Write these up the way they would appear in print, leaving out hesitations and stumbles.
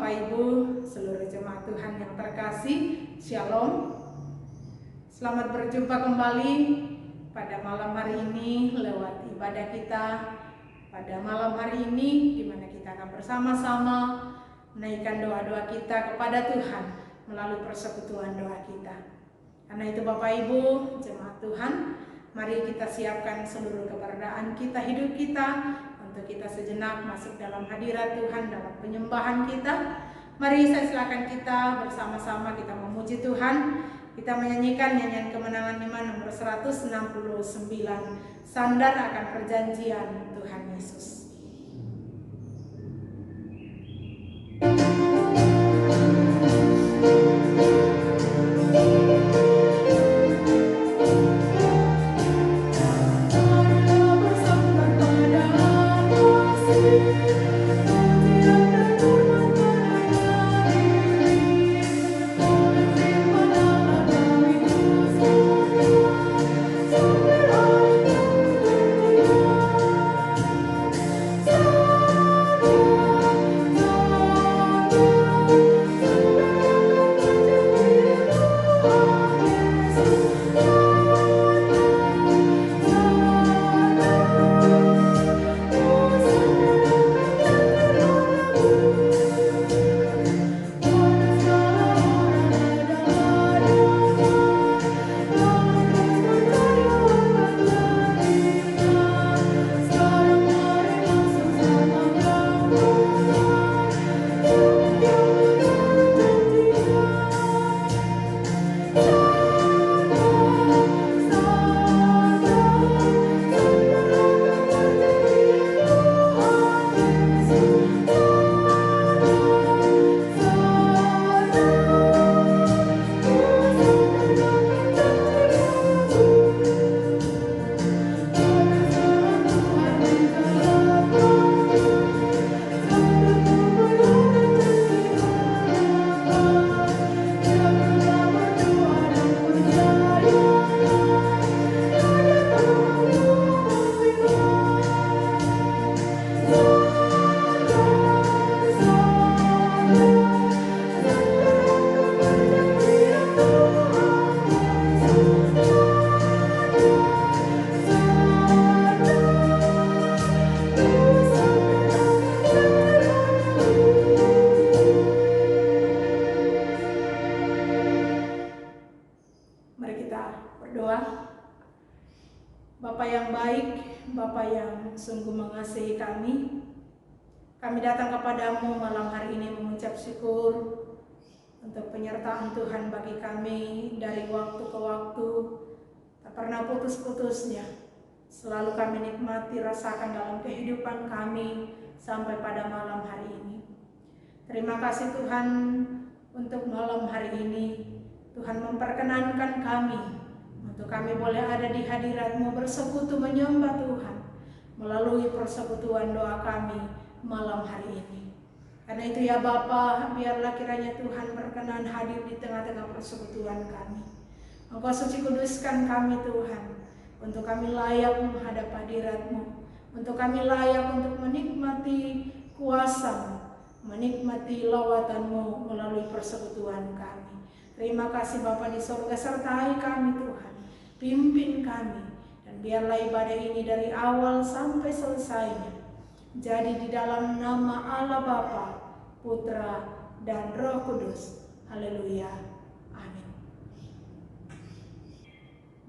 Bapak Ibu, seluruh jemaat Tuhan yang terkasih, Shalom. Selamat berjumpa kembali pada malam hari ini lewat ibadah kita. Pada malam hari ini di mana kita akan bersama-sama menaikkan doa-doa kita kepada Tuhan melalui persekutuan doa kita. Karena itu Bapak Ibu, jemaat Tuhan, mari kita siapkan seluruh keberadaan kita, hidup kita, untuk kita sejenak masuk dalam hadirat Tuhan, dalam penyembahan kita. Mari saya silakan kita bersama-sama kita memuji Tuhan. Kita menyanyikan nyanyian kemenangan iman nomor 169, Sandar akan perjanjian Tuhan Yesus. Kami datang kepadamu malam hari ini mengucap syukur untuk penyertaan Tuhan bagi kami dari waktu ke waktu, tak pernah putus-putusnya. Selalu kami nikmati, rasakan dalam kehidupan kami sampai pada malam hari ini. Terima kasih Tuhan untuk malam hari ini. Tuhan memperkenankan kami untuk kami boleh ada di hadirat-Mu bersekutu menyembah Tuhan melalui persekutuan doa kami malam hari ini. Karena itu ya Bapa, biarlah kiranya Tuhan berkenan hadir di tengah-tengah persekutuan kami. Engkau suci kuduskan kami Tuhan, untuk kami layak menghadap hadirat-Mu, untuk kami layak untuk menikmati kuasa-Mu, menikmati lawatan-Mu melalui persekutuan kami. Terima kasih Bapa di surga, sertai kami Tuhan, pimpin kami, dan biarlah ibadah ini dari awal sampai selesainya jadi di dalam nama Allah Bapa, Putra, dan Roh Kudus. Haleluya. Amin.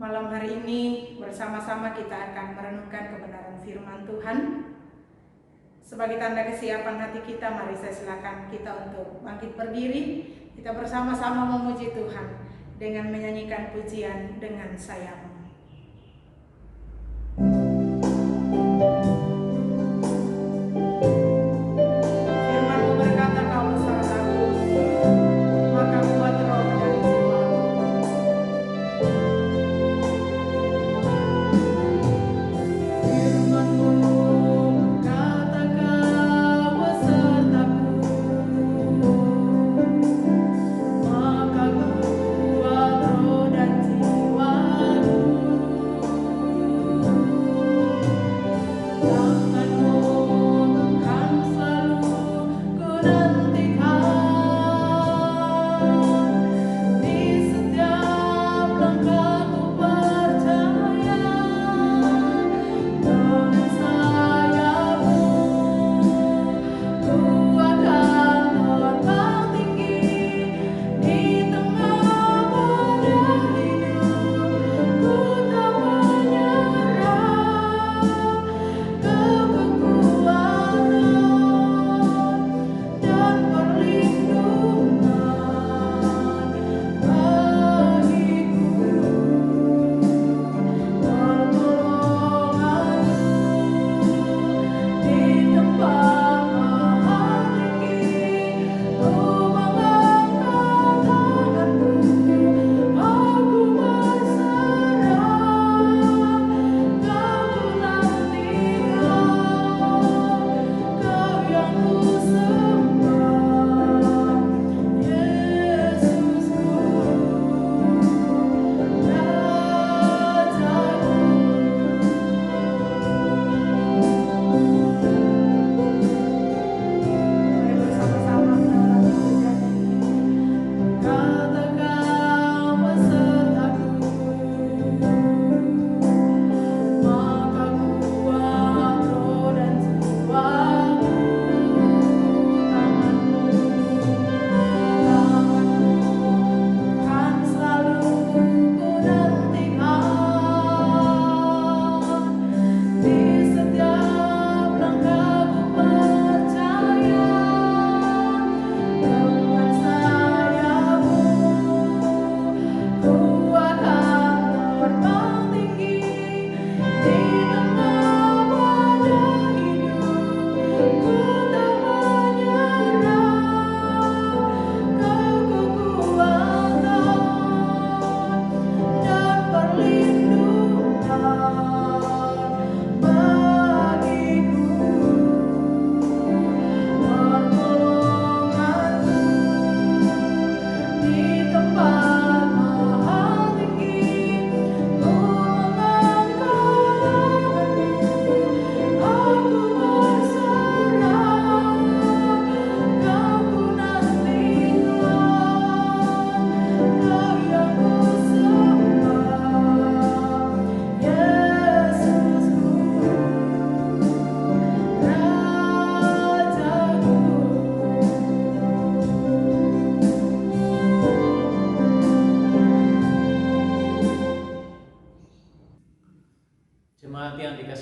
Malam hari ini bersama-sama kita akan merenungkan kebenaran firman Tuhan. Sebagai tanda kesiapan hati kita, mari saya silakan kita untuk bangkit berdiri. Kita bersama-sama memuji Tuhan dengan menyanyikan pujian dengan sayang. Maka kuat roh dan jiwaku.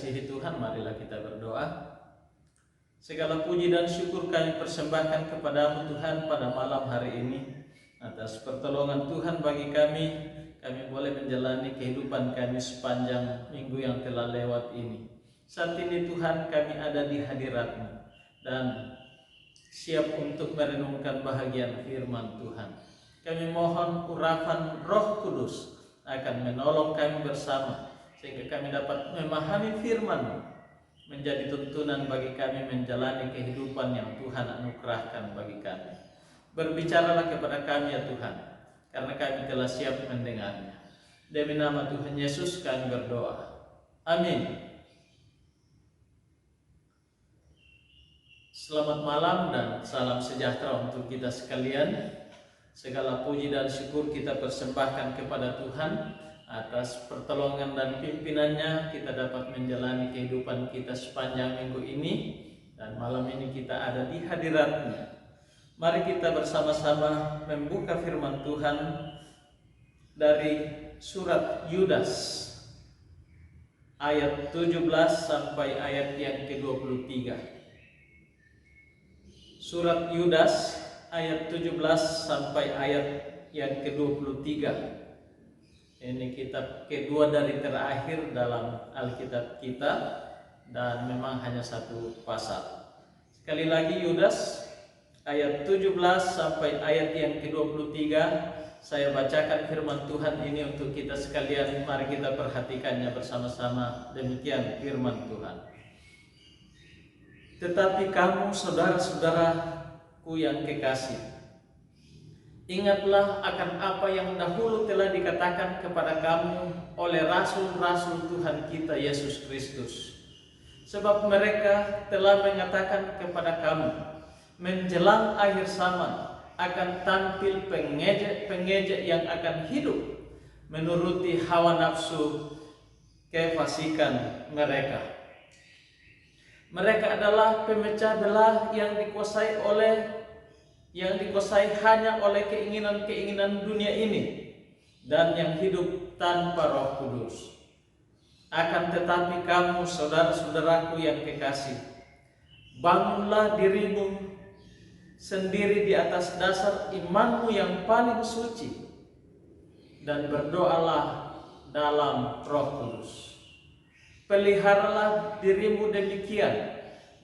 dikasihi Tuhan, marilah kita berdoa. Segala puji dan syukur kami persembahkan kepadamu Tuhan pada malam hari ini. Atas pertolongan Tuhan bagi kami boleh menjalani kehidupan kami sepanjang minggu yang telah lewat ini. Saat ini Tuhan, kami ada di hadirat-Mu dan siap untuk merenungkan bahagian firman Tuhan. Kami mohon urapan Roh Kudus akan menolong kami bersama, sehingga kami dapat memahami firman-Mu, menjadi tuntunan bagi kami menjalani kehidupan yang Tuhan anugerahkan bagi kami. Berbicaralah kepada kami ya Tuhan, karena kami telah siap mendengarnya. Demi nama Tuhan Yesus kami berdoa. Amin. Selamat malam dan salam sejahtera untuk kita sekalian. Segala puji dan syukur kita persembahkan kepada Tuhan atas pertolongan dan pimpinannya. Kita dapat menjalani kehidupan kita sepanjang minggu ini, dan malam ini kita ada di hadirat-Nya. Mari kita bersama-sama membuka firman Tuhan dari surat Yudas ayat 17 sampai ayat yang ke-23. Surat Yudas ayat 17 sampai ayat yang ke-23. Ini kitab kedua dari terakhir dalam Alkitab kita, dan memang hanya satu pasal. Sekali lagi, Yudas ayat 17 sampai ayat yang ke-23. Saya bacakan firman Tuhan ini untuk kita sekalian. Mari kita perhatikannya bersama-sama. Demikian firman Tuhan. Tetapi kamu saudara-saudaraku yang kekasih, ingatlah akan apa yang dahulu telah dikatakan kepada kamu oleh rasul-rasul Tuhan kita Yesus Kristus. Sebab mereka telah mengatakan kepada kamu, menjelang akhir zaman akan tampil pengejek yang akan hidup menuruti hawa nafsu kefasikan mereka. Mereka adalah pemecah belah yang dikuasai hanya oleh keinginan-keinginan dunia ini, dan yang hidup tanpa Roh Kudus. Akan tetapi kamu saudara-saudaraku yang kekasih, bangunlah dirimu sendiri di atas dasar imanmu yang paling suci, dan berdoalah dalam Roh Kudus. Peliharalah dirimu demikian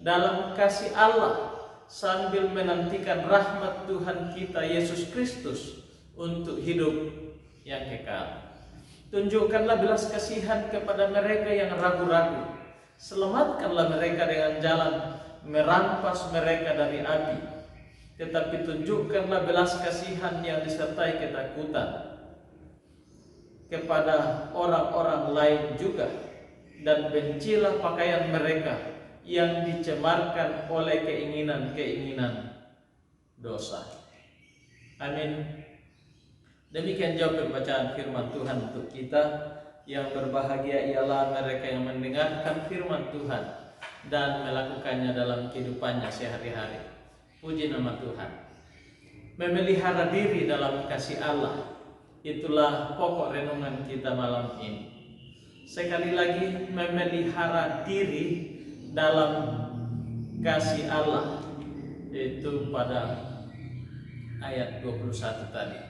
dalam kasih Allah, sambil menantikan rahmat Tuhan kita Yesus Kristus untuk hidup yang kekal. Tunjukkanlah belas kasihan kepada mereka yang ragu-ragu. Selamatkanlah mereka dengan jalan merampas mereka dari api. Tetapi tunjukkanlah belas kasihan yang disertai ketakutan kepada orang-orang lain juga, dan bencilah pakaian mereka yang dicemarkan oleh keinginan-keinginan dosa. Amin. Demikian jawab pembacaan firman Tuhan untuk kita. Yang berbahagia ialah mereka yang mendengarkan firman Tuhan dan melakukannya dalam kehidupannya sehari-hari. Puji nama Tuhan. Memelihara diri dalam kasih Allah, itulah pokok renungan kita malam ini. Sekali lagi, memelihara diri dalam kasih Allah, itu pada ayat 21 tadi.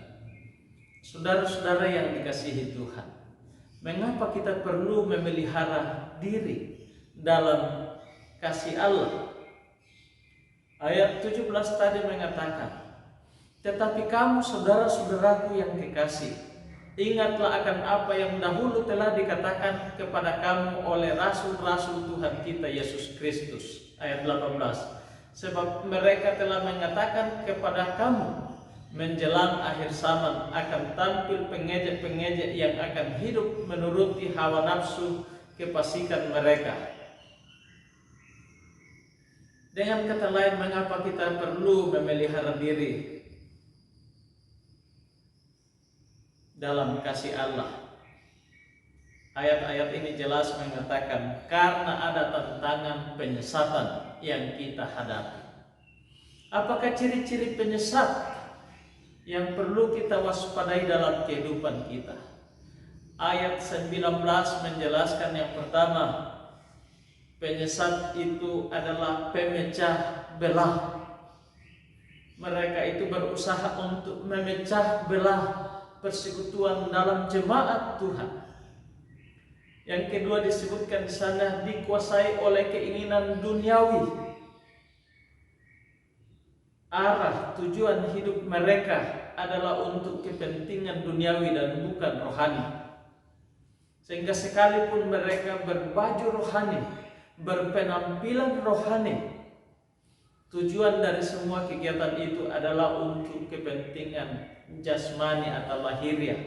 Saudara-saudara yang dikasihi Tuhan, mengapa kita perlu memelihara diri dalam kasih Allah? Ayat 17 tadi mengatakan, tetapi kamu saudara-saudaraku yang kekasih, ingatlah akan apa yang dahulu telah dikatakan kepada kamu oleh rasul-rasul Tuhan kita Yesus Kristus. Ayat 18, sebab mereka telah mengatakan kepada kamu, menjelang akhir zaman akan tampil pengejek-pengejek yang akan hidup menuruti hawa nafsu kefasikan mereka. Dengan kata lain, mengapa kita perlu memelihara diri dalam kasih Allah? Ayat-ayat ini jelas mengatakan karena ada tantangan penyesatan yang kita hadapi. Apakah ciri-ciri penyesat yang perlu kita waspadai dalam kehidupan kita? Ayat 19 menjelaskan yang pertama, penyesat itu adalah pemecah belah. Mereka itu berusaha untuk memecah belah persekutuan dalam jemaat Tuhan. Yang kedua disebutkan di sana dikuasai oleh keinginan duniawi. Arah tujuan hidup mereka adalah untuk kepentingan duniawi dan bukan rohani. Sehingga sekalipun mereka berbaju rohani, berpenampilan rohani, tujuan dari semua kegiatan itu adalah untuk kepentingan jasmani atau lahiriah,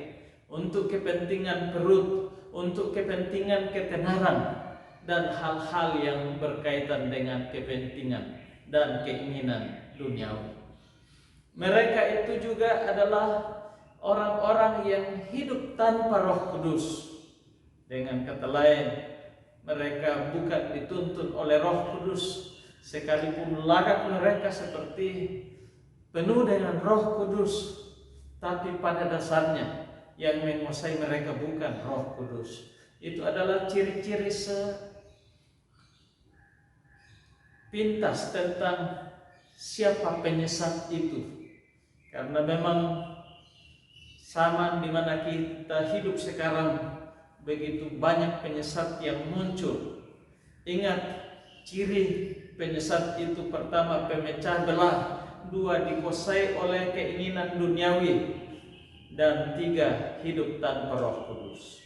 untuk kepentingan perut, untuk kepentingan ketenaran, dan hal-hal yang berkaitan dengan kepentingan dan keinginan duniawi. Mereka itu juga adalah orang-orang yang hidup tanpa Roh Kudus. Dengan kata lain, mereka bukan dituntun oleh Roh Kudus, sekalipun layak mereka seperti penuh dengan Roh Kudus, tapi pada dasarnya yang menguasai mereka bukan Roh Kudus. Itu adalah ciri-ciri sepintas tentang siapa penyesat itu. Karena memang zaman di mana kita hidup sekarang begitu banyak penyesat yang muncul. Ingat, ciri penyesat itu pertama pemecah belah, dua dikuasai oleh keinginan duniawi, dan tiga hidup tanpa Roh Kudus.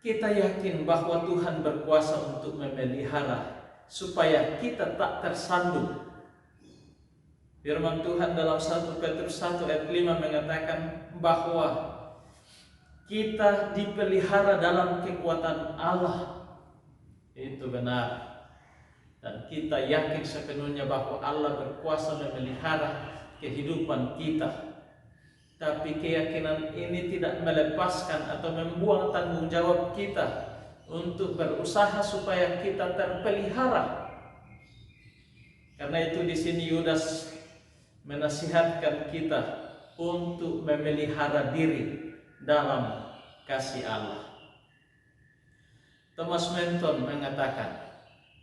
Kita yakin bahwa Tuhan berkuasa untuk memelihara supaya kita tak tersandung. Firman Tuhan dalam 1 Petrus 1 ayat 5 mengatakan bahwa kita dipelihara dalam kekuatan Allah. Itu benar. Dan kita yakin sepenuhnya bahwa Allah berkuasa memelihara kehidupan kita. Tapi keyakinan ini tidak melepaskan atau membuang tanggung jawab kita untuk berusaha supaya kita terpelihara. Karena itu di sini Yudas menasihatkan kita untuk memelihara diri dalam kasih Allah. Thomas Menton mengatakan,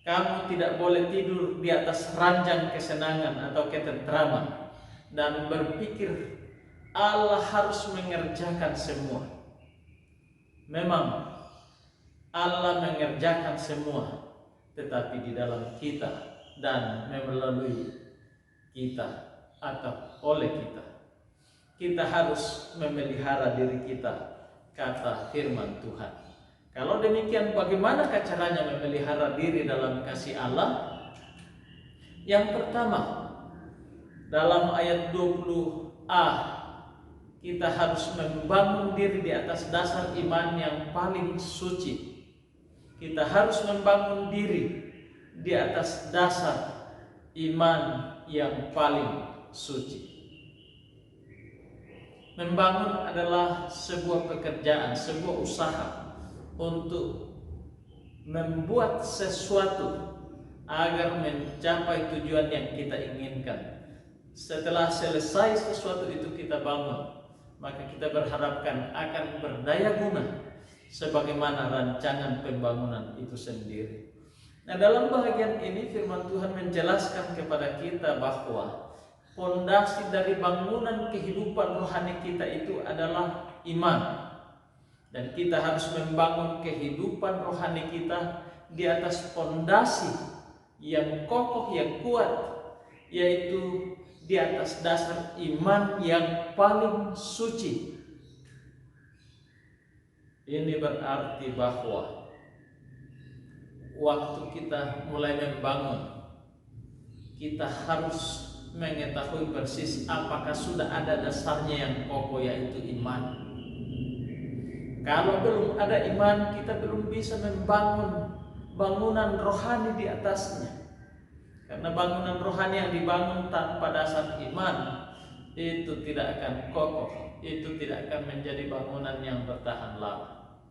kamu tidak boleh tidur di atas ranjang kesenangan atau ketentraman dan berpikir Allah harus mengerjakan semua. Memang Allah mengerjakan semua, tetapi di dalam kita dan melalui kita atau oleh kita. Kita harus memelihara diri kita, kata firman Tuhan. Kalau demikian, bagaimana caranya memelihara diri dalam kasih Allah? Yang pertama, dalam ayat 20a, kita harus membangun diri di atas dasar iman yang paling suci. Kita harus membangun diri di atas dasar iman yang paling suci. Membangun adalah sebuah pekerjaan, sebuah usaha untuk membuat sesuatu agar mencapai tujuan yang kita inginkan. Setelah selesai sesuatu itu kita bangun, maka kita berharapkan akan berdaya guna sebagaimana rancangan pembangunan itu sendiri. Nah, dalam bahagian ini firman Tuhan menjelaskan kepada kita bahwa fondasi dari bangunan kehidupan rohani kita itu adalah iman. Dan kita harus membangun kehidupan rohani kita di atas fondasi yang kokoh, yang kuat, yaitu di atas dasar iman yang paling suci. Ini berarti bahwa waktu kita mulai membangun, kita harus mengetahui persis apakah sudah ada dasarnya yang kokoh, yaitu iman. Kalau belum ada iman, kita belum bisa membangun bangunan rohani di atasnya. Karena bangunan rohani yang dibangun tanpa dasar iman itu tidak akan kokoh, itu tidak akan menjadi bangunan yang bertahan lama.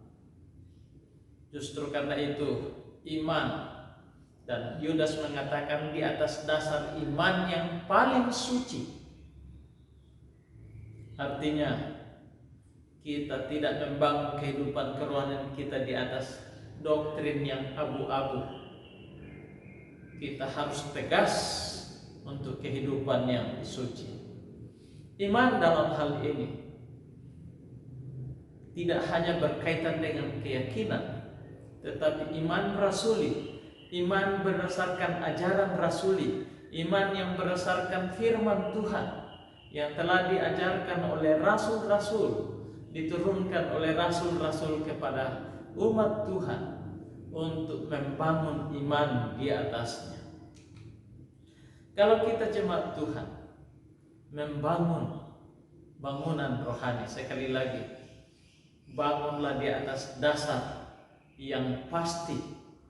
Justru karena itu iman, dan Yudas mengatakan di atas dasar iman yang paling suci. Artinya kita tidak membangun kehidupan kerohanian kita di atas doktrin yang abu-abu. Kita harus tegas untuk kehidupan yang suci. Iman dalam hal ini tidak hanya berkaitan dengan keyakinan, tetapi iman rasuli, iman berdasarkan ajaran rasuli, iman yang berdasarkan firman Tuhan yang telah diajarkan oleh rasul-rasul, diturunkan oleh rasul-rasul kepada umat Tuhan untuk membangun iman di atasnya. Kalau kita jemaat Tuhan membangun bangunan rohani, sekali lagi, bangunlah di atas dasar yang pasti,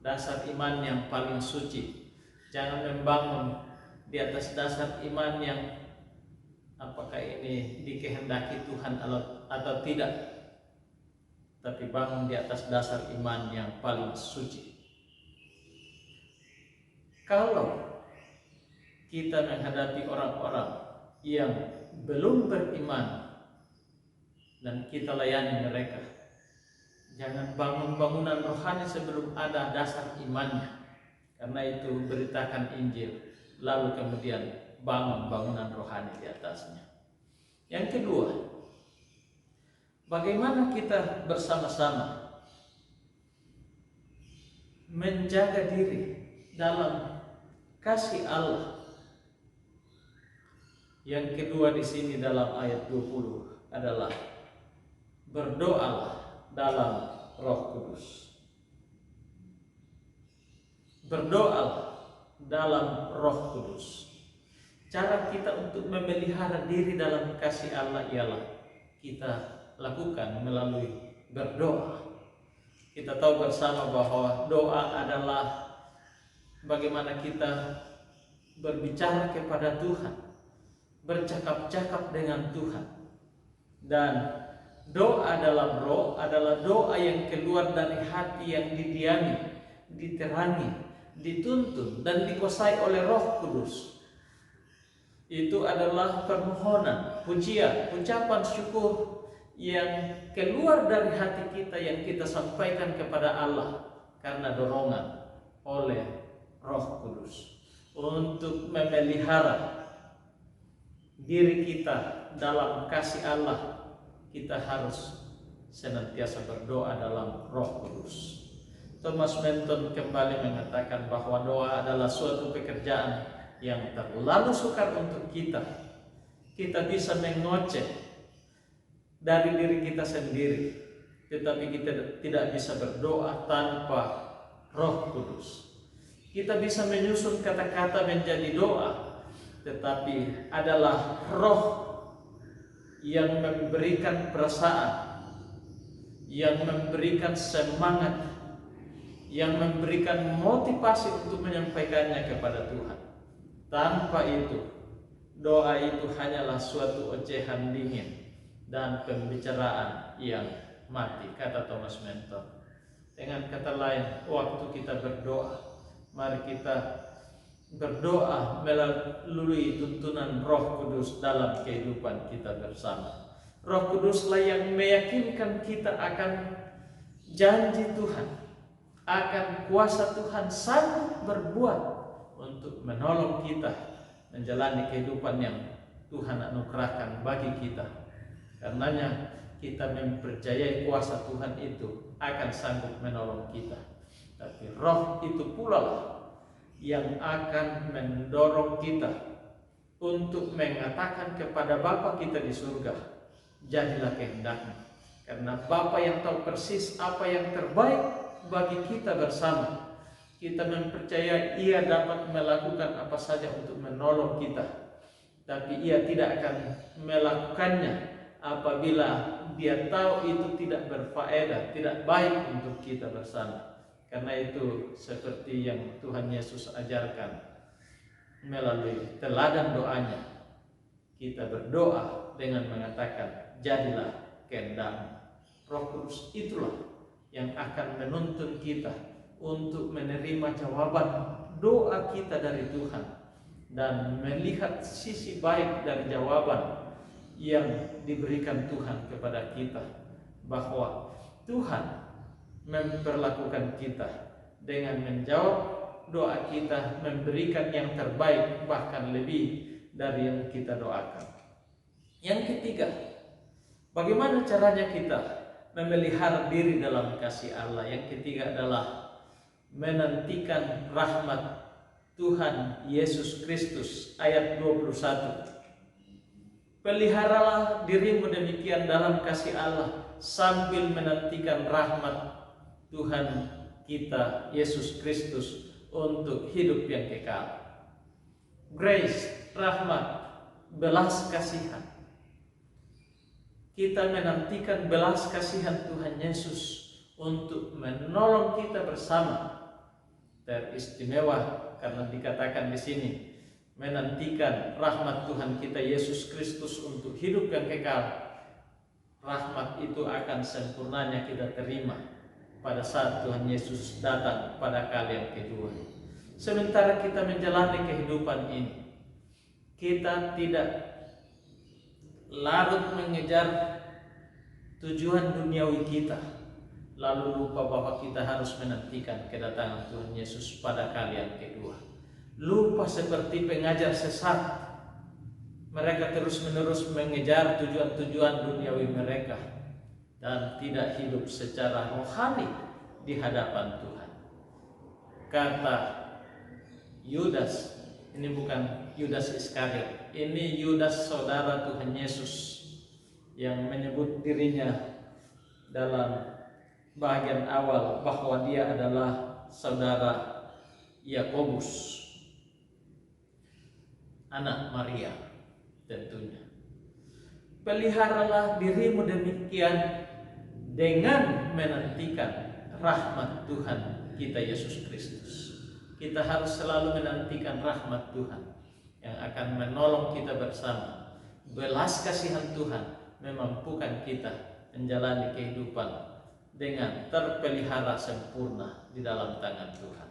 dasar iman yang paling suci. Jangan membangun di atas dasar iman yang apakah ini dikehendaki Tuhan atau tidak, tapi bangun di atas dasar iman yang paling suci. Kalau kita menghadapi orang-orang yang belum beriman dan kita layani mereka, jangan bangun bangunan rohani sebelum ada dasar imannya. Karena itu beritakan Injil, lalu kemudian bangun bangunan rohani di atasnya. Yang kedua, bagaimana kita bersama-sama menjaga diri dalam kasih Allah. Yang kedua di sini dalam ayat 20 adalah berdoalah dalam Roh Kudus. Berdoalah dalam Roh Kudus. Cara kita untuk memelihara diri dalam kasih Allah ialah kita lakukan melalui berdoa. Kita tahu bersama bahwa doa adalah bagaimana kita berbicara kepada Tuhan, bercakap-cakap dengan Tuhan. Dan doa dalam roh adalah doa yang keluar dari hati yang didiami, diterangi, dituntun dan dikuasai oleh Roh Kudus. Itu adalah permohonan, pujian, ucapan syukur yang keluar dari hati kita yang kita sampaikan kepada Allah karena dorongan oleh Roh Kudus untuk memelihara diri kita dalam kasih Allah. Kita harus senantiasa berdoa dalam Roh Kudus. Thomas Menton kembali mengatakan bahwa doa adalah suatu pekerjaan yang terlalu sukar untuk kita. Kita bisa mengoceh dari diri kita sendiri, tetapi kita tidak bisa berdoa tanpa Roh Kudus. Kita bisa menyusun kata-kata menjadi doa, tetapi adalah Roh yang memberikan perasaan, yang memberikan semangat, yang memberikan motivasi untuk menyampaikannya kepada Tuhan. Tanpa itu, doa itu hanyalah suatu ocehan dingin dan pembicaraan yang mati, kata Thomas Menton. Dengan kata lain, waktu kita berdoa, mari kita berdoa melalui tuntunan Roh Kudus dalam kehidupan kita bersama. Roh Kuduslah yang meyakinkan kita akan janji Tuhan, akan kuasa Tuhan sanggup berbuat untuk menolong kita menjalani kehidupan yang Tuhan anugerahkan bagi kita. Karenanya kita mempercayai kuasa Tuhan itu akan sanggup menolong kita. Tapi Roh itu pula lah yang akan mendorong kita untuk mengatakan kepada Bapa kita di surga, jadilah kehendak-Mu. Karena Bapa yang tahu persis apa yang terbaik bagi kita bersama. Kita mempercayai Ia dapat melakukan apa saja untuk menolong kita. Tapi Ia tidak akan melakukannya apabila Dia tahu itu tidak berfaedah, tidak baik untuk kita bersama. Karena itu seperti yang Tuhan Yesus ajarkan melalui teladan doanya, kita berdoa dengan mengatakan jadilah kehendak-Mu. Roh Kudus itulah yang akan menuntun kita untuk menerima jawaban doa kita dari Tuhan dan melihat sisi baik dari jawaban yang diberikan Tuhan kepada kita, bahwa Tuhan memperlakukan kita dengan menjawab doa kita, memberikan yang terbaik, bahkan lebih dari yang kita doakan. Yang ketiga, bagaimana caranya kita memelihara diri dalam kasih Allah? Yang ketiga adalah menantikan rahmat Tuhan Yesus Kristus. Ayat 21. Peliharalah dirimu demikian dalam kasih Allah, sambil menantikan rahmat Tuhan kita Yesus Kristus untuk hidup yang kekal. Grace, rahmat, belas kasihan. Kita menantikan belas kasihan Tuhan Yesus untuk menolong kita bersama. Teristimewa karena dikatakan di sini, menantikan rahmat Tuhan kita Yesus Kristus untuk hidup yang kekal. Rahmat itu akan sempurnanya kita terima pada saat Tuhan Yesus datang pada kali yang kedua. Sementara kita menjalani kehidupan ini, kita tidak larut mengejar tujuan duniawi kita, lalu lupa bahwa kita harus menantikan kedatangan Tuhan Yesus pada kali yang kedua. Lupa seperti pengajar sesat, mereka terus-menerus mengejar tujuan-tujuan duniawi mereka dan tidak hidup secara rohani di hadapan Tuhan. Kata Yudas, ini bukan Yudas Iskariot, ini Yudas saudara Tuhan Yesus yang menyebut dirinya dalam bagian awal bahwa dia adalah saudara Yakobus, anak Maria tentunya. Peliharalah dirimu demikian dengan menantikan rahmat Tuhan kita Yesus Kristus. Kita harus selalu menantikan rahmat Tuhan yang akan menolong kita bersama. Belas kasihan Tuhan memampukan kita menjalani kehidupan dengan terpelihara sempurna di dalam tangan Tuhan.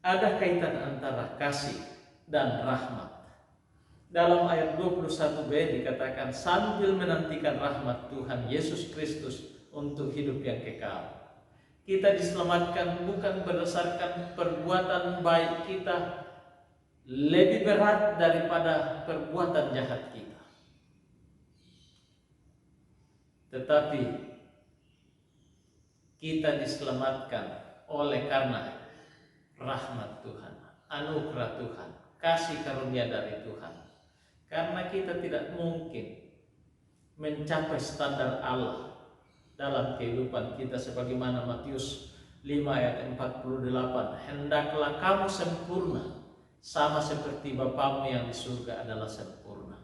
Ada kaitan antara kasih dan rahmat. Dalam ayat 21b dikatakan sambil menantikan rahmat Tuhan Yesus Kristus untuk hidup yang kekal. Kita diselamatkan bukan berdasarkan perbuatan baik kita lebih berat daripada perbuatan jahat kita, tetapi kita diselamatkan oleh karena rahmat Tuhan, anugerah Tuhan, kasih karunia dari Tuhan. Karena kita tidak mungkin mencapai standar Allah dalam kehidupan kita, sebagaimana Matius 5 ayat 48, hendaklah kamu sempurna sama seperti Bapamu yang di surga adalah sempurna.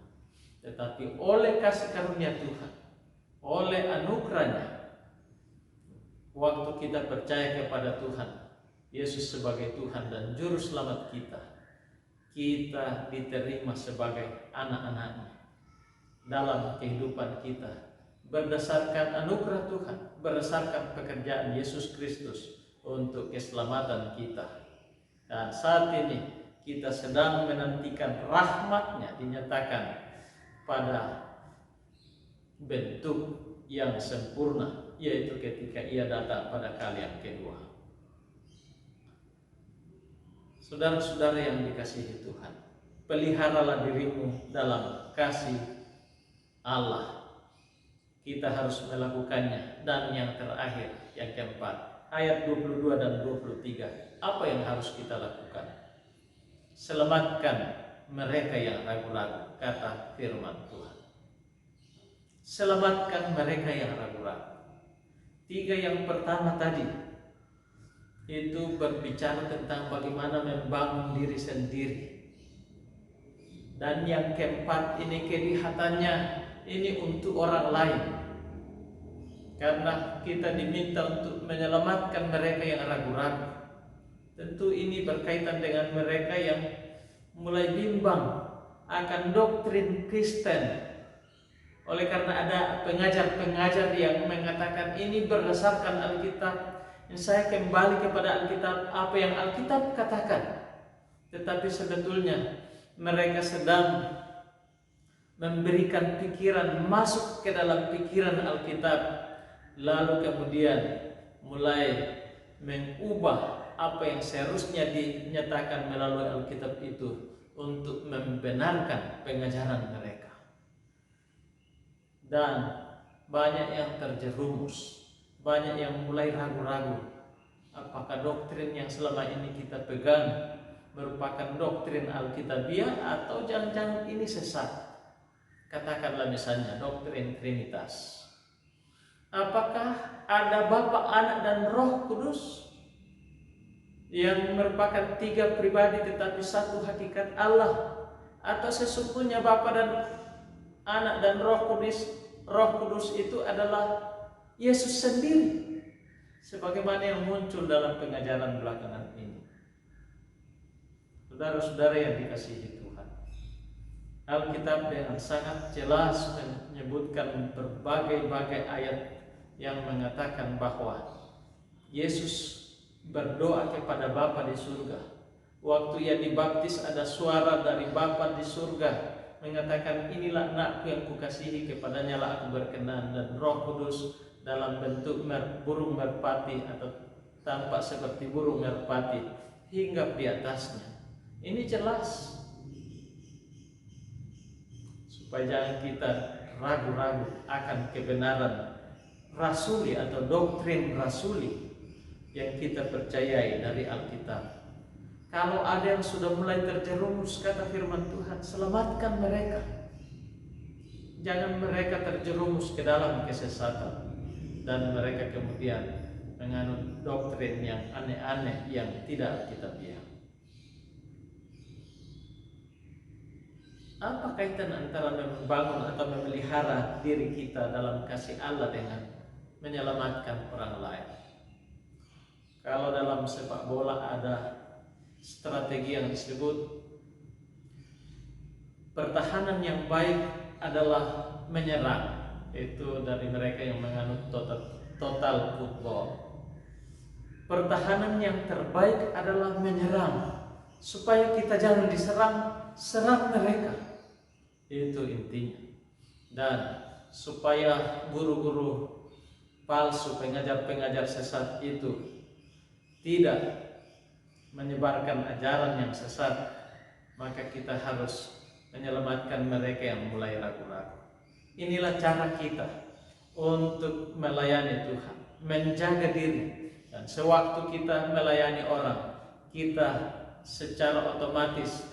Tetapi oleh kasih karunia Tuhan, oleh anugerahnya, waktu kita percaya kepada Tuhan Yesus sebagai Tuhan dan Juru Selamat kita, kita diterima sebagai anak-anaknya dalam kehidupan kita berdasarkan anugerah Tuhan, berdasarkan pekerjaan Yesus Kristus untuk keselamatan kita. Dan saat ini kita sedang menantikan rahmat-Nya dinyatakan pada bentuk yang sempurna, yaitu ketika Ia datang pada kali yang kedua. Saudara-saudara yang dikasihi Tuhan, peliharalah dirimu dalam kasih Allah. Kita harus melakukannya. Dan yang terakhir, yang keempat, ayat 22 dan 23, apa yang harus kita lakukan? Selamatkan mereka yang ragu-ragu, kata firman Tuhan. Selamatkan mereka yang ragu-ragu. 3 yang pertama tadi itu berbicara tentang bagaimana membangun diri sendiri. Dan yang keempat ini kelihatannya ini untuk orang lain, karena kita diminta untuk menyelamatkan mereka yang ragu-ragu. Tentu ini berkaitan dengan mereka yang mulai bimbang akan doktrin Kristen, oleh karena ada pengajar-pengajar yang mengatakan ini berdasarkan Alkitab, saya kembali kepada Alkitab, apa yang Alkitab katakan. Tetapi sebetulnya mereka sedang memberikan pikiran masuk ke dalam pikiran Alkitab lalu kemudian mulai mengubah apa yang seharusnya dinyatakan melalui Alkitab itu untuk membenarkan pengajaran mereka. Dan banyak yang terjerumus, banyak yang mulai ragu-ragu apakah doktrin yang selama ini kita pegang merupakan doktrin Alkitabiah atau jangan-jangan ini sesat. Katakanlah misalnya doktrin Trinitas. Apakah ada Bapa, Anak, dan Roh Kudus yang merupakan 3 pribadi tetapi satu hakikat Allah, atau sesungguhnya Bapa dan Anak dan Roh Kudus itu adalah Yesus sendiri, sebagaimana yang muncul dalam pengajaran belakangan ini? Saudara-saudara yang dikasihi Tuhan, Alkitab dengan sangat jelas menyebutkan berbagai-bagai ayat yang mengatakan bahwa Yesus berdoa kepada Bapa di surga. Waktu ia dibaptis ada suara dari Bapa di surga mengatakan, inilah anakku yang kukasihi, kepadanya lah aku berkenan. Dan Roh Kudus dalam bentuk burung merpati atau tampak seperti burung merpati hinggap di atasnya. Ini jelas supaya jangan kita ragu-ragu akan kebenaran rasuli atau doktrin rasuli yang kita percayai dari Alkitab. Kalau ada yang sudah mulai terjerumus, kata firman Tuhan, selamatkan mereka. Jangan mereka terjerumus ke dalam kesesatan dan mereka kemudian menganut doktrin yang aneh-aneh yang tidak Alkitabiah. Apa kaitan antara membangun atau memelihara diri kita dalam kasih Allah dengan menyelamatkan orang lain? Kalau dalam sepak bola ada strategi yang disebut pertahanan yang baik adalah menyerang. Itu dari mereka yang menganut total football. Pertahanan yang terbaik adalah menyerang, supaya kita jangan diserang, serang mereka. Itu intinya. Dan supaya guru-guru palsu, pengajar-pengajar sesat itu tidak menyebarkan ajaran yang sesat, maka kita harus menyelamatkan mereka yang mulai ragu-ragu. Inilah cara kita untuk melayani Tuhan, menjaga diri. Dan sewaktu kita melayani orang, kita secara otomatis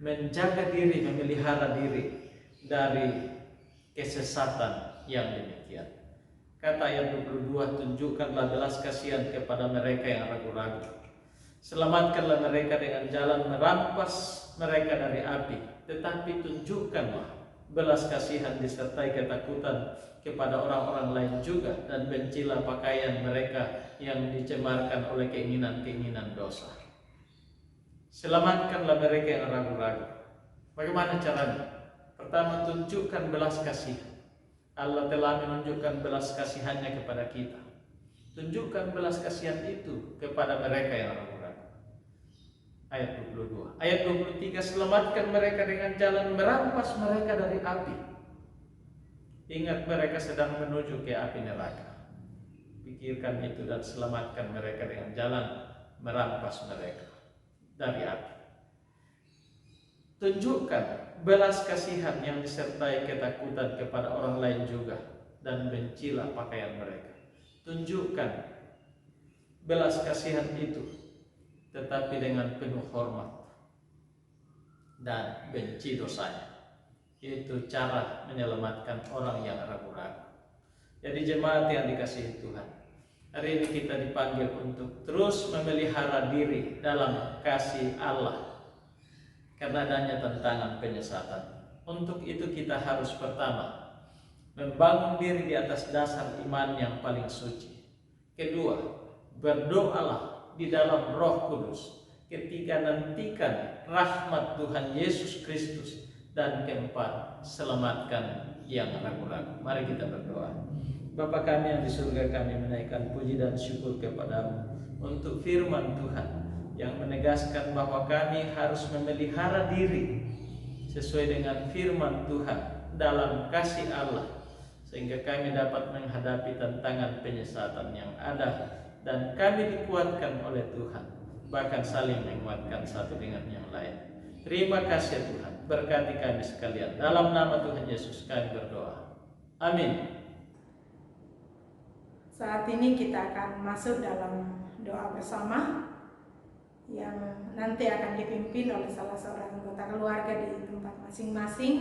menjaga diri, memelihara diri dari kesesatan yang demikian. Kata ayat 22, tunjukkanlah belas kasihan kepada mereka yang ragu-ragu. Selamatkanlah mereka dengan jalan merampas mereka dari api, tetapi tunjukkanlah belas kasihan disertai ketakutan kepada orang-orang lain juga, dan bencilah pakaian mereka yang dicemarkan oleh keinginan-keinginan dosa. Selamatkanlah mereka yang ragu-ragu. Bagaimana caranya? Pertama, tunjukkan belas kasihan. Allah telah menunjukkan belas kasihannya kepada kita. Tunjukkan belas kasihan itu kepada mereka yang ragu-ragu. Ayat 22. Ayat 23, selamatkan mereka dengan jalan merampas mereka dari api. Ingat, mereka sedang menuju ke api neraka. Pikirkan itu dan selamatkan mereka dengan jalan merampas mereka dari api. Tunjukkan belas kasihan yang disertai ketakutan kepada orang lain juga, dan bencilah pakaian mereka. Tunjukkan belas kasihan itu, tetapi dengan penuh hormat, dan benci dosanya. Itu cara menyelamatkan orang yang ragu-ragu. Jadi jemaat yang dikasihi Tuhan, hari ini kita dipanggil untuk terus memelihara diri dalam kasih Allah, karena adanya tantangan penyesatan. Untuk itu kita harus pertama membangun diri di atas dasar iman yang paling suci. Kedua, berdoalah di dalam Roh Kudus. Ketiga, nantikan rahmat Tuhan Yesus Kristus. Dan keempat, selamatkan yang ragu-ragu. Mari kita berdoa. Bapa kami yang di surga, kami menaikkan puji dan syukur kepadamu untuk firman Tuhan yang menegaskan bahwa kami harus memelihara diri sesuai dengan firman Tuhan dalam kasih Allah, sehingga kami dapat menghadapi tantangan penyesatan yang ada, dan kami dikuatkan oleh Tuhan, bahkan saling menguatkan satu dengan yang lain. Terima kasih Tuhan, berkati kami sekalian. Dalam nama Tuhan Yesus kami berdoa. Amin. Saat ini kita akan masuk dalam doa bersama yang nanti akan dipimpin oleh salah seorang anggota keluarga di tempat masing-masing.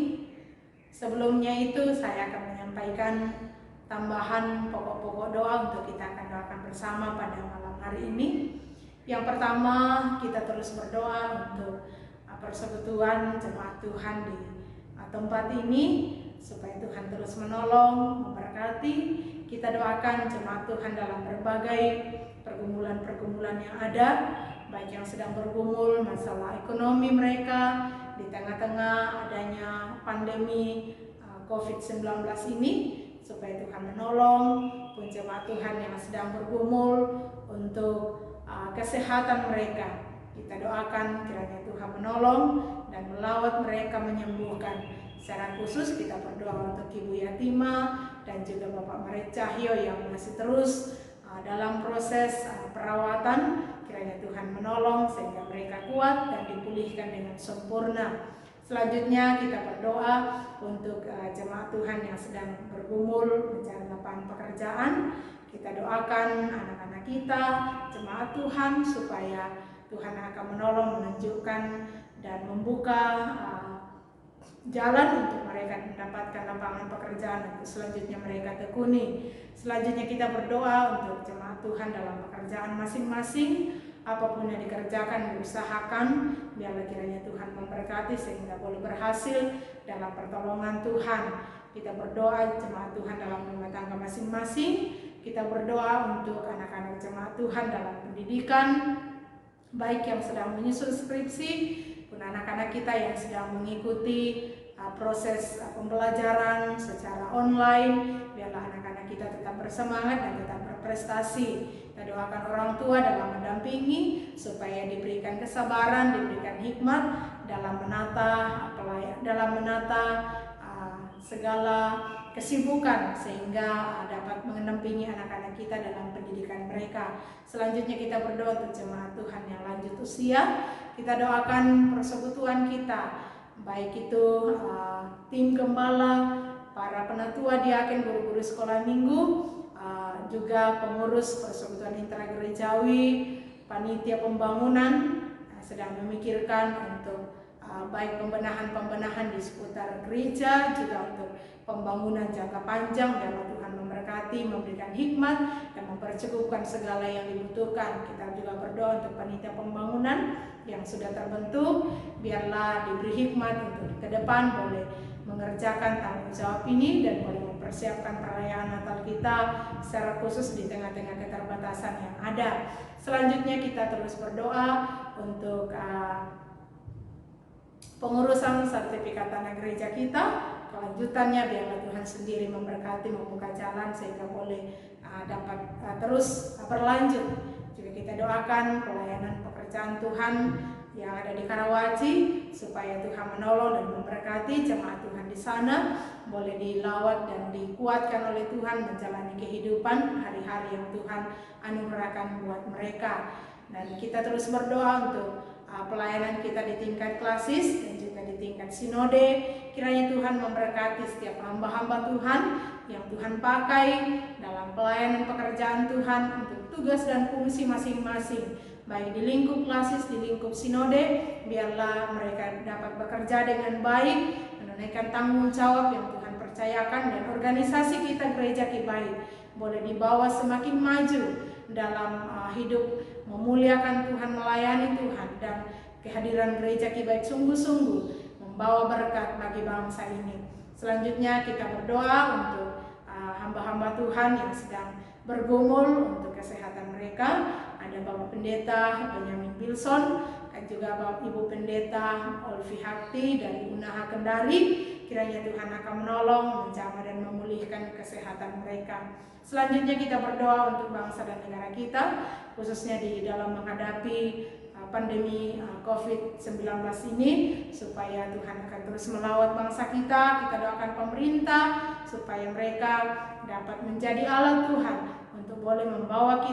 Sebelumnya itu saya akan menyampaikan tambahan pokok-pokok doa untuk kita akan doakan bersama pada malam hari ini. Yang pertama, kita terus berdoa untuk persekutuan jemaat Tuhan di tempat ini, supaya Tuhan terus menolong, memberkati. Kita doakan jemaat Tuhan dalam berbagai pergumulan-pergumulan yang ada, baik yang sedang bergumul masalah ekonomi mereka di tengah-tengah adanya pandemi COVID-19 ini, supaya Tuhan menolong pun jemaat Tuhan yang sedang bergumul untuk kesehatan mereka. Kita doakan kiranya Tuhan menolong dan melawat mereka, menyembuhkan. Secara khusus kita berdoa untuk Ibu Yatima dan juga Bapak Maret Cahyo yang masih terus dalam proses perawatan. Kiranya Tuhan menolong sehingga mereka kuat dan dipulihkan dengan sempurna. Selanjutnya kita berdoa untuk jemaat Tuhan yang sedang bergumul mencari lapangan pekerjaan. Kita doakan anak-anak kita, jemaat Tuhan, supaya Tuhan akan menolong, menunjukkan dan membuka jalan untuk mereka mendapatkan lapangan pekerjaan untuk selanjutnya mereka tekuni. Selanjutnya kita berdoa untuk jemaat Tuhan dalam pekerjaan masing-masing. Apapun yang dikerjakan, diusahakan, biarlah kiranya Tuhan memberkati sehingga boleh berhasil dalam pertolongan Tuhan. Kita berdoa jemaat Tuhan dalam rumah tangga masing-masing. Kita berdoa untuk anak-anak jemaat Tuhan dalam pendidikan, baik yang sedang menyusun skripsi, pun anak-anak kita yang sedang mengikuti proses pembelajaran secara online. Biarlah anak-anak kita tetap bersemangat dan tetap berprestasi. Kita doakan orang tua dalam mendampingi supaya diberikan kesabaran, diberikan hikmat dalam menata segala kesibukan sehingga dapat mendampingi anak-anak kita dalam pendidikan mereka. Selanjutnya kita berdoa untuk jemaat Tuhan yang lanjut usia. Kita doakan persekutuan kita, baik itu tim gembala, para penatua, diaken, guru-guru sekolah minggu, juga pengurus persekutuan intragerejawi, panitia pembangunan sedang memikirkan untuk baik pembenahan-pembenahan di seputar gereja, juga untuk pembangunan jangka panjang. Biarlah Tuhan memberkati, memberikan hikmat dan mempercukupkan segala yang dibutuhkan. Kita juga berdoa untuk panitia pembangunan yang sudah terbentuk, biarlah diberi hikmat untuk ke depan boleh mengerjakan tanggung jawab ini dan boleh mempersiapkan perayaan Natal kita secara khusus di tengah-tengah keterbatasan yang ada. Selanjutnya kita terus berdoa untuk pengurusan sertifikat tanah gereja kita. Kelanjutannya biarlah Tuhan sendiri memberkati, membuka jalan sehingga boleh dapat terus berlanjut. Juga kita doakan pelayanan pekerjaan Tuhan yang ada di Karawaci, supaya Tuhan menolong dan memberkati jemaat Tuhan di sana, boleh dilawat dan dikuatkan oleh Tuhan menjalani kehidupan hari-hari yang Tuhan anugerahkan buat mereka. Dan kita terus berdoa untuk pelayanan kita di tingkat klasis dan juga di tingkat sinode. Kiranya Tuhan memberkati setiap hamba-hamba Tuhan yang Tuhan pakai dalam pelayanan pekerjaan Tuhan untuk tugas dan fungsi masing-masing, baik di lingkup klasis, di lingkup sinode. Biarlah mereka dapat bekerja dengan baik, menunaikan tanggung jawab yang Tuhan percayakan, dan organisasi kita Gereja Kibaik boleh dibawa semakin maju dalam hidup memuliakan Tuhan, melayani Tuhan, dan kehadiran Gereja Kibaik sungguh-sungguh membawa berkat bagi bangsa ini. Selanjutnya kita berdoa untuk hamba-hamba Tuhan yang sedang bergumul untuk kesehatan mereka. Ada Bapak Pendeta Benyamin Bilson, dan juga Bapak Ibu Pendeta Olvi Hakti dari Unaha Kendari. Kiranya Tuhan akan menolong, menjamah dan memulihkan kesehatan mereka. Selanjutnya kita berdoa untuk bangsa dan negara kita, khususnya di dalam menghadapi pandemi COVID-19 ini, supaya Tuhan akan terus melawat bangsa kita. Kita doakan pemerintah supaya mereka dapat menjadi alat Tuhan untuk boleh membawa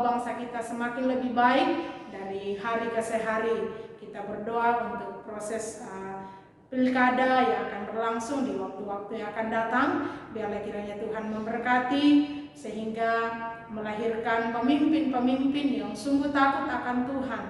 bangsa kita semakin lebih baik dari hari ke hari. Kita berdoa untuk proses pilkada yang akan berlangsung di waktu-waktu yang akan datang. Biarlah kiranya Tuhan memberkati sehingga melahirkan pemimpin-pemimpin yang sungguh takut akan Tuhan,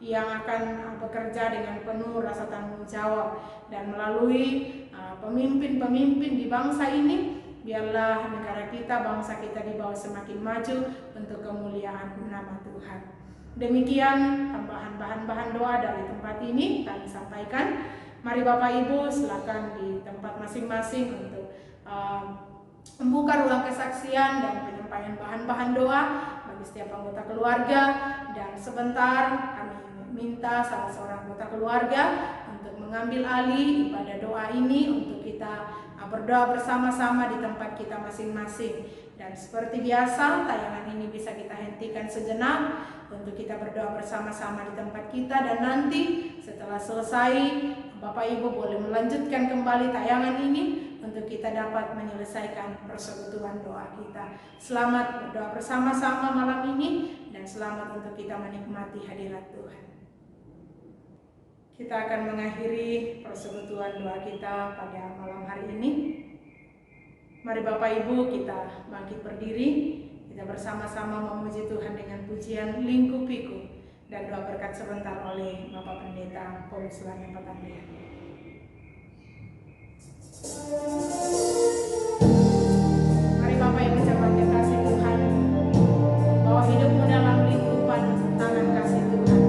yang akan bekerja dengan penuh rasa tanggung jawab. Dan melalui pemimpin-pemimpin di bangsa ini, biarlah negara kita, bangsa kita dibawa semakin maju untuk kemuliaan nama Tuhan. Demikian tambahan bahan-bahan doa dari tempat ini kami sampaikan. Mari Bapak Ibu silakan di tempat masing-masing untuk membuka ruang kesaksian dan penyampaian bahan-bahan doa bagi setiap anggota keluarga. Dan sebentar kami minta salah seorang anggota keluarga untuk mengambil alih ibadah doa ini untuk kita berdoa bersama-sama di tempat kita masing-masing. Dan seperti biasa, tayangan ini bisa kita hentikan sejenak untuk kita berdoa bersama-sama di tempat kita. Dan nanti setelah selesai, Bapak Ibu boleh melanjutkan kembali tayangan ini untuk kita dapat menyelesaikan persekutuan doa kita. Selamat berdoa bersama-sama malam ini dan selamat untuk kita menikmati hadirat Tuhan. Kita akan mengakhiri persekutuan doa kita pada malam hari ini. Mari Bapak Ibu kita bangkit berdiri, kita bersama-sama memuji Tuhan dengan pujian Lingkupiku dan doa berkat sebentar oleh Bapak Pendeta Paulus Lanya Patandia. Mari Bapak Ibu ucapkan kasih Tuhan bahwa hidupmu dalam lingkupan tangan kasih Tuhan.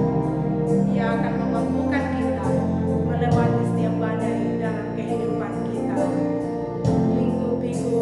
Dia akan memampukan kita melewati setiap badai dalam kehidupan kita. Lingkupiku,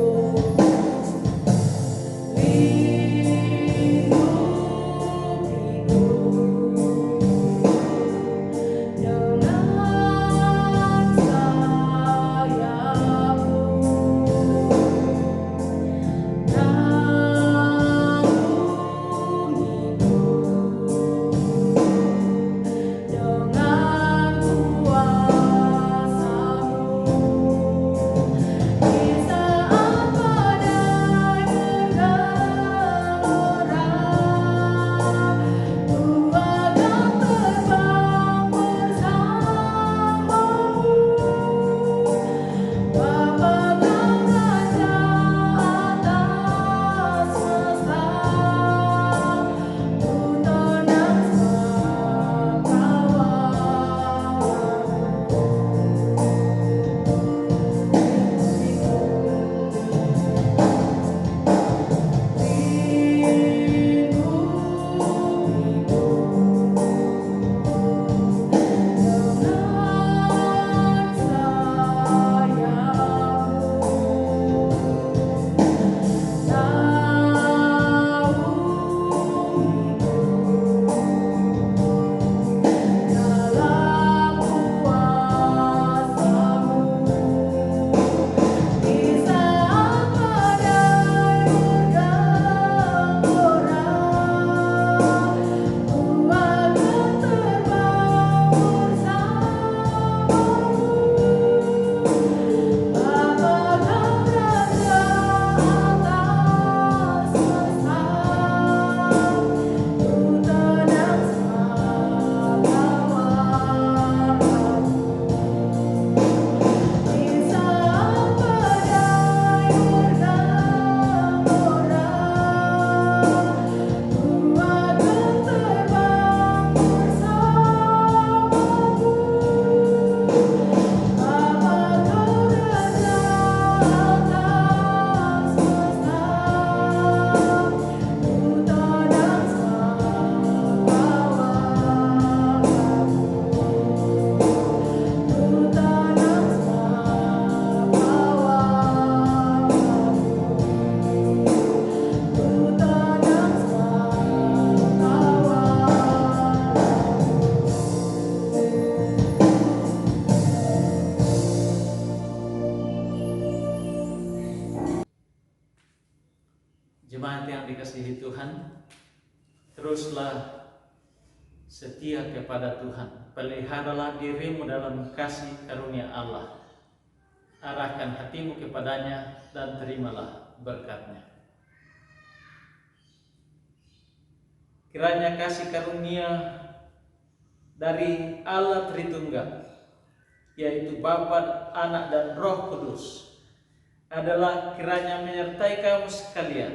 Jemaat yang dikasihi Tuhan, teruslah setia kepada Tuhan. Peliharalah dirimu dalam kasih karunia Allah. arahkan hatimu kepadanya dan terimalah berkat-Nya. Kiranya kasih karunia dari Allah Tritunggal, yaitu Bapa, Anak, dan Roh Kudus, adalah kiranya menyertai kamu sekalian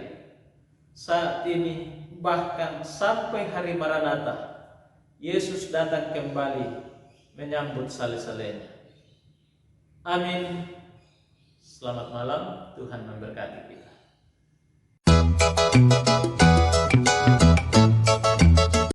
saat ini, bahkan sampai hari Maranatha, Yesus datang kembali menyambut sale-salenya. Amin. Selamat malam, Tuhan memberkati kita.